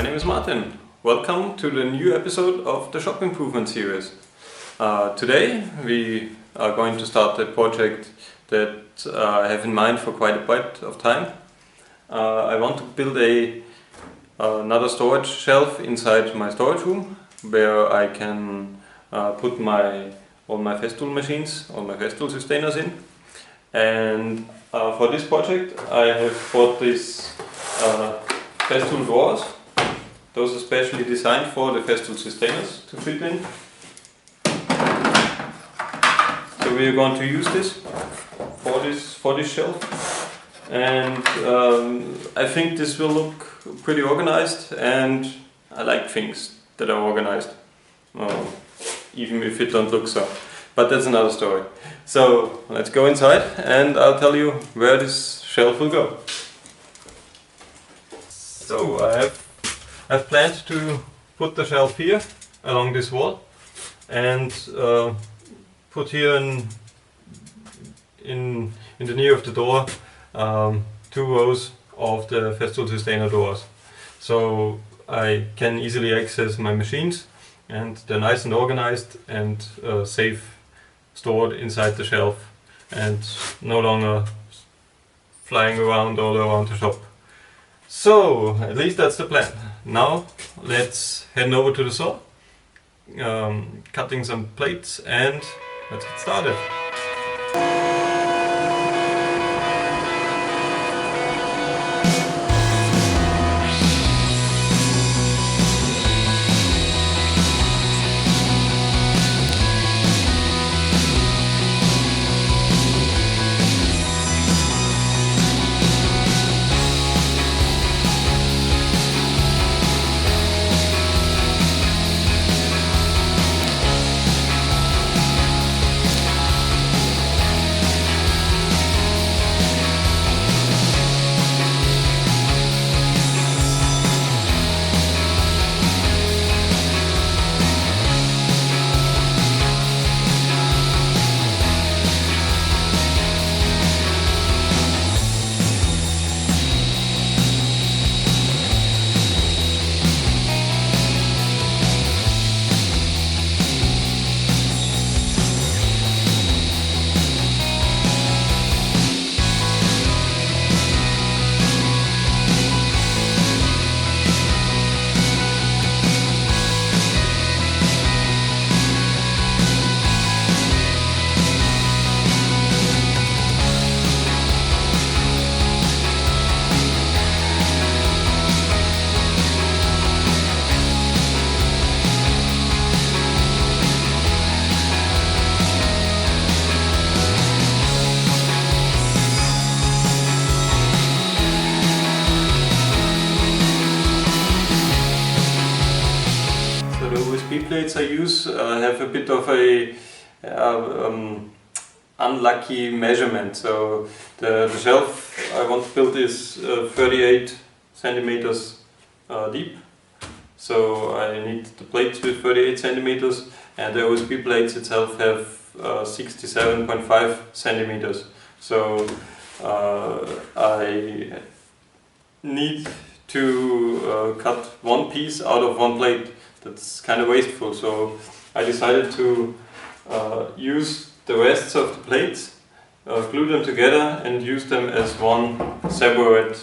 my name is Martin. Welcome to the new episode of the Shop Improvement series. Today we are going to start a project that I have in mind for quite a bit of time. I want to build another storage shelf inside my storage room where I can put all my Festool machines, all my Festool systainers in. And for this project I have bought these Festool drawers. Those are specially designed for the Festool systainers to fit in. So we are going to use this for this shelf, and I think this will look pretty organized, and I like things that are organized, even if it don't look so. But that's another story. So let's go inside and I'll tell you where this shelf will go. So I've planned to put the shelf here along this wall and put here in the near of the door 2 rows of the Festool systainer doors, so I can easily access my machines, and they're nice and organized and safe stored inside the shelf and no longer flying around all around the shop. So at least that's the plan. Now let's head over to the saw, cutting some plates, and let's get started. Plates I use have a bit of a unlucky measurement. So the shelf I want to build is 38 centimeters deep. So I need the plates with 38 centimeters, and the OSB plates itself have 67.5 centimeters. So I need to cut one piece out of one plate. That's kind of wasteful, so I decided to use the rests of the plates, glue them together and use them as one separate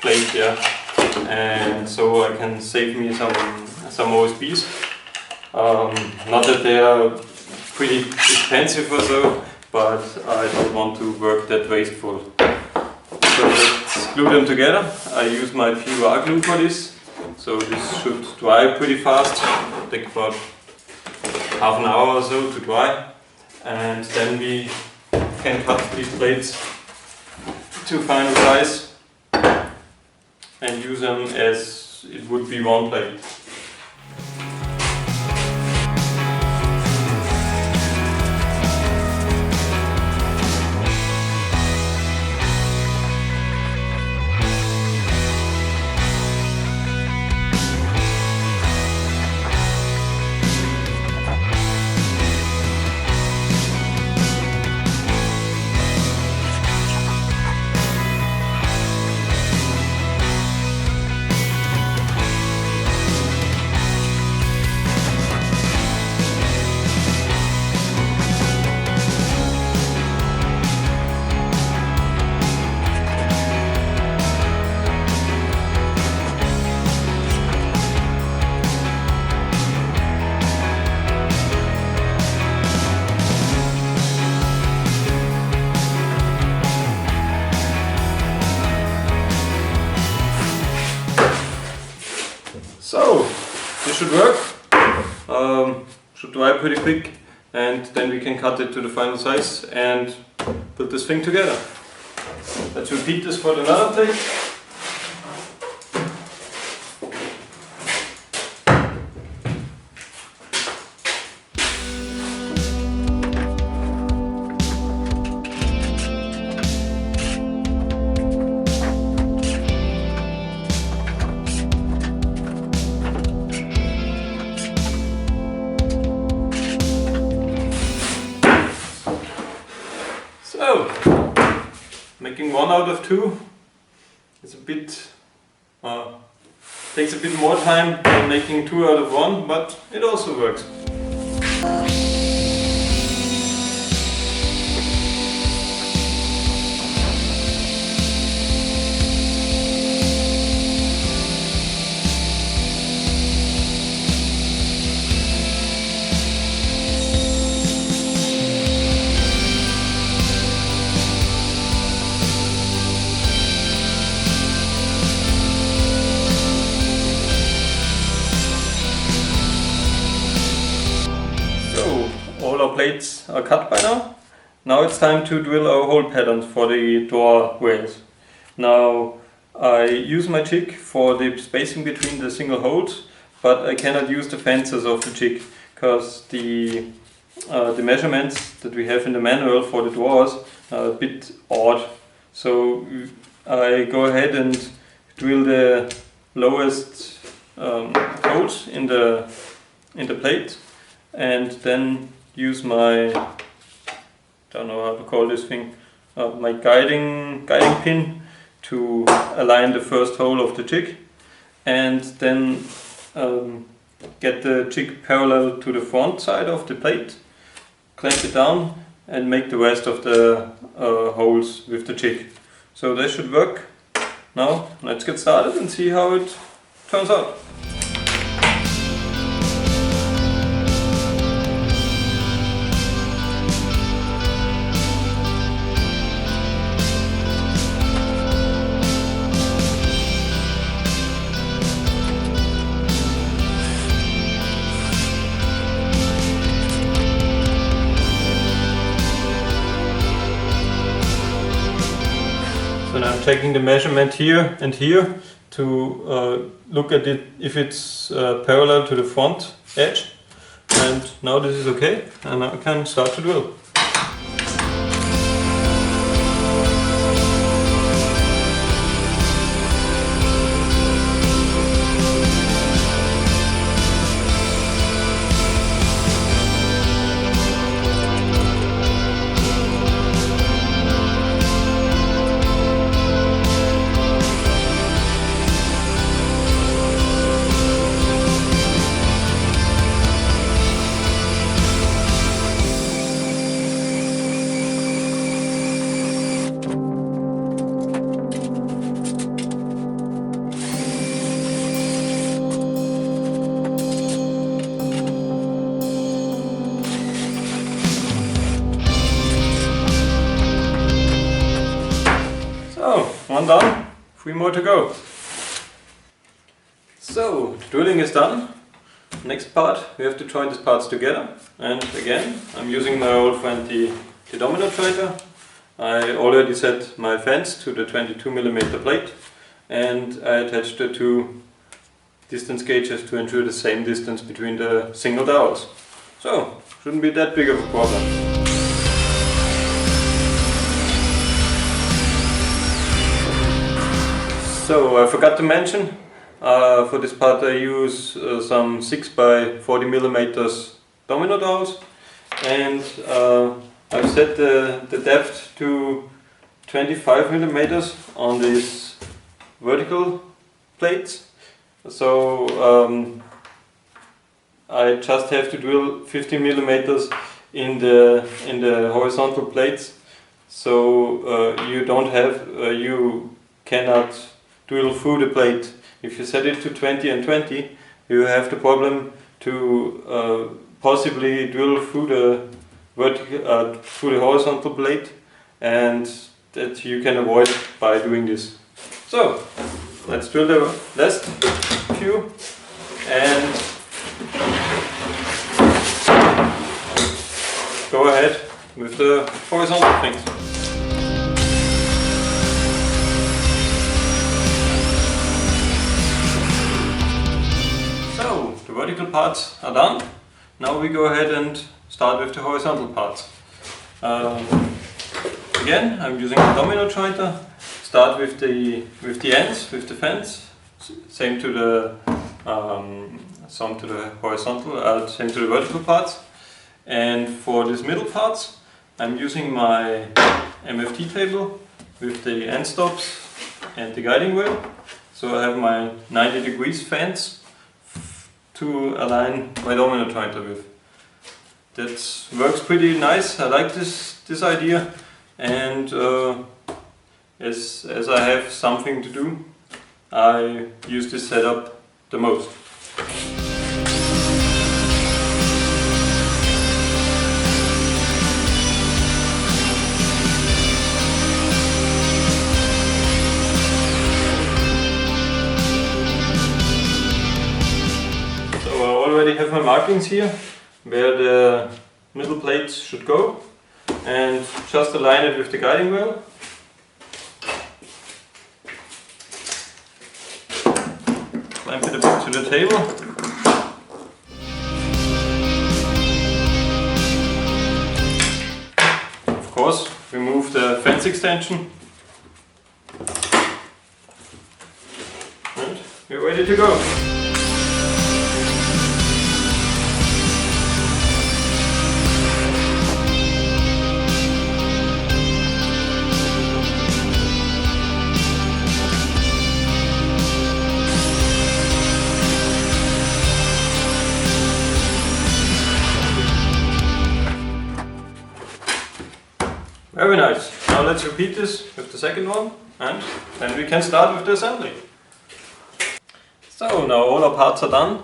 plate here, and so I can save me some OSBs. Not that they are pretty expensive or so, but I don't want to work that wasteful. So let's glue them together. I use my PUR glue for this. So this should dry pretty fast, take about half an hour or so to dry, and then we can cut these plates to final size and use them as it would be one plate. dry pretty quick, and then we can cut it to the final size and put this thing together. Let's repeat this for another plate. So, making 1 out of 2 is a bit, takes a bit more time than making 2 out of 1, but it also works. All our plates are cut by now. Now it's time to drill our hole patterns for the door rails. Now I use my jig for the spacing between the single holes, but I cannot use the fences of the jig because the measurements that we have in the manual for the doors are a bit odd. So I go ahead and drill the lowest holes in the plate, and then use my, don't know how to call this thing, my guiding pin to align the first hole of the jig, and then get the jig parallel to the front side of the plate, clamp it down, and make the rest of the holes with the jig. So that should work. Now let's get started and see how it turns out. So now I'm taking the measurement here and here to look at it if it's parallel to the front edge, and now this is okay, and now I can start to drill. One done, 3 more to go. So, the drilling is done. Next part, we have to join these parts together. And again, I'm using my old friend the domino jointer. I already set my fence to the 22mm plate, and I attached the 2 distance gauges to ensure the same distance between the single dowels. So, shouldn't be that big of a problem. So I forgot to mention, for this part I use some 6x40mm domino dowels, and I've set the depth to 25mm on these vertical plates. So I just have to drill 15mm in the horizontal plates, so you cannot drill through the plate. If you set it to 20 and 20, you have the problem to possibly drill through the horizontal plate, and that you can avoid by doing this. So let's drill the last few, and go ahead with the horizontal things. So the vertical parts are done. Now we go ahead and start with the horizontal parts. Again, I'm using a domino jointer. Start with the ends, with the fence. Same to the some to the horizontal, same to the vertical parts. And for these middle parts, I'm using my MFT table with the end stops and the guiding wheel. So I have my 90 degrees fence to align my domino jointer with. That works pretty nice. I like this idea, and as I have something to do, I use this setup the most. So I already have my markings here where the middle plates should go, and just align it with the guiding wheel. Clamp it a bit to the table. Of course, remove the fence extension. And we're ready to go. Very nice. Now let's repeat this with the second one, and then we can start with the assembly. So now all our parts are done.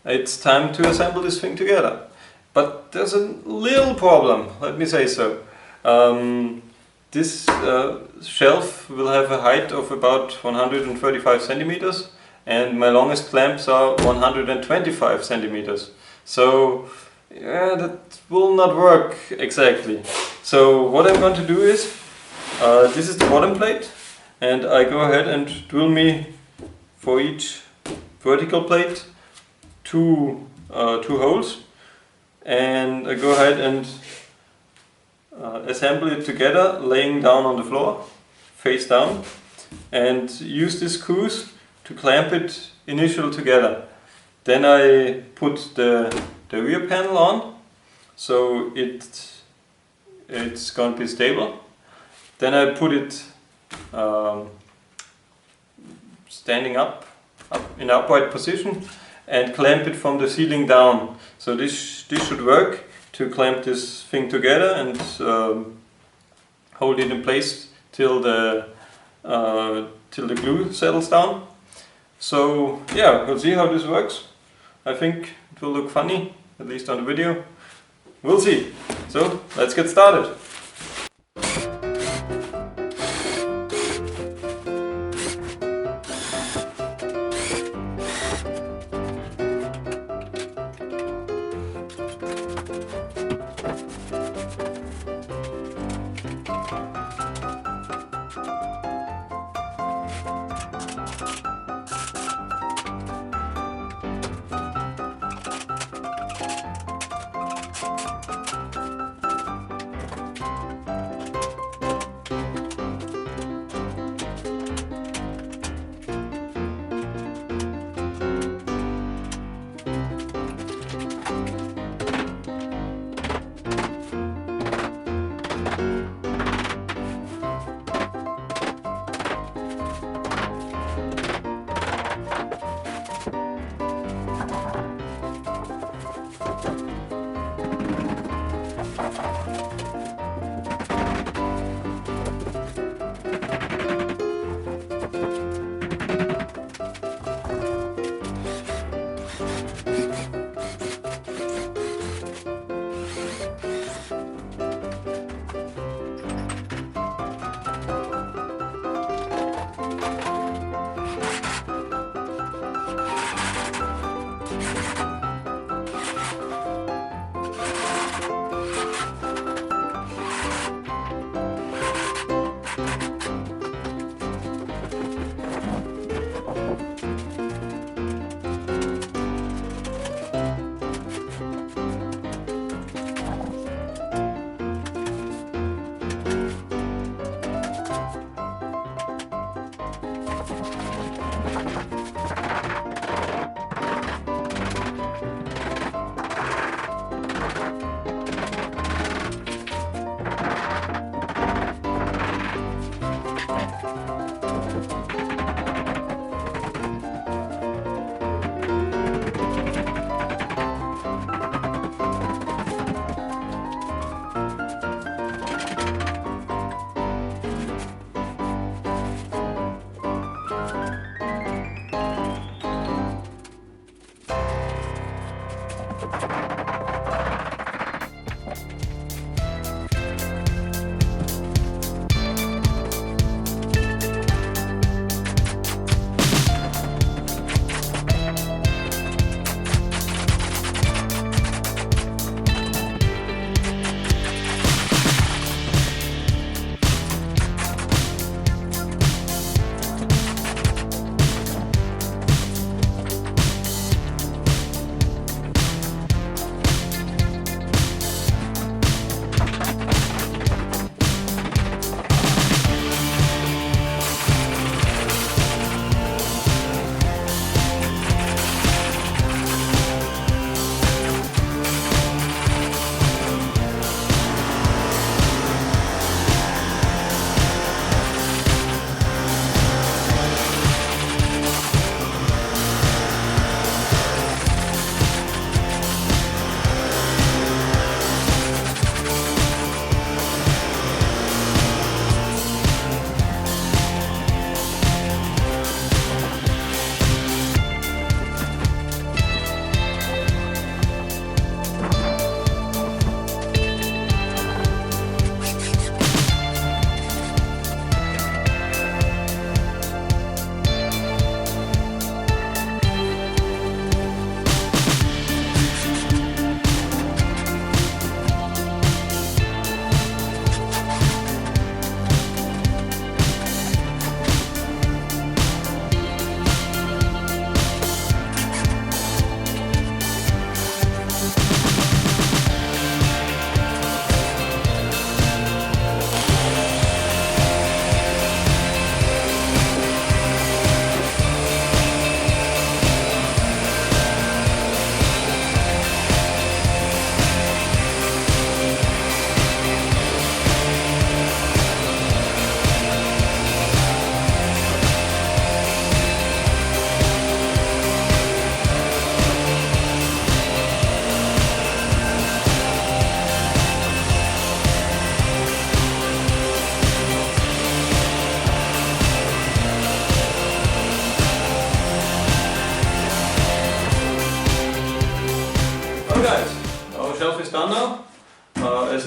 It's time to assemble this thing together. But there's a little problem, let me say so. This shelf will have a height of about 135 centimeters, and my longest clamps are 125 centimeters. So yeah, that will not work exactly. So what I'm going to do is, this is the bottom plate, and I go ahead and drill me for each vertical plate two holes, and I go ahead and assemble it together, laying down on the floor, face down, and use the screws to clamp it initially together. Then I put the rear panel on, so it's going to be stable. Then I put it standing up in upright position and clamp it from the ceiling down. So this should work to clamp this thing together and hold it in place till the glue settles down. So yeah, we'll see how this works. I think it will look funny, at least on the video. We'll see. So let's get started.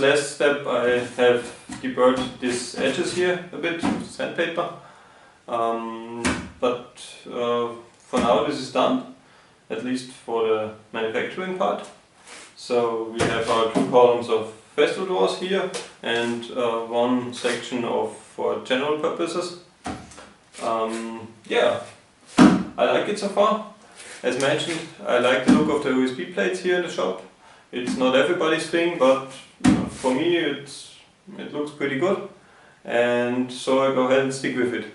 last step I have deburred these edges here a bit with sandpaper. But for now this is done, at least for the manufacturing part. So we have our 2 columns of Festool doors here and one section for general purposes. Yeah, I like it so far. As mentioned, I like the look of the USB plates here in the shop. It's not everybody's thing, but for me it looks pretty good, and so I go ahead and stick with it.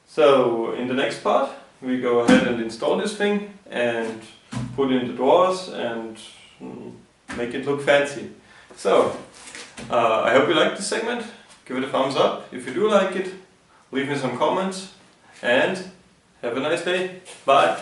So in the next part we go ahead and install this thing and put in the doors and make it look fancy. So I hope you liked this segment. Give it a thumbs up if you do like it. Leave me some comments and have a nice day. Bye!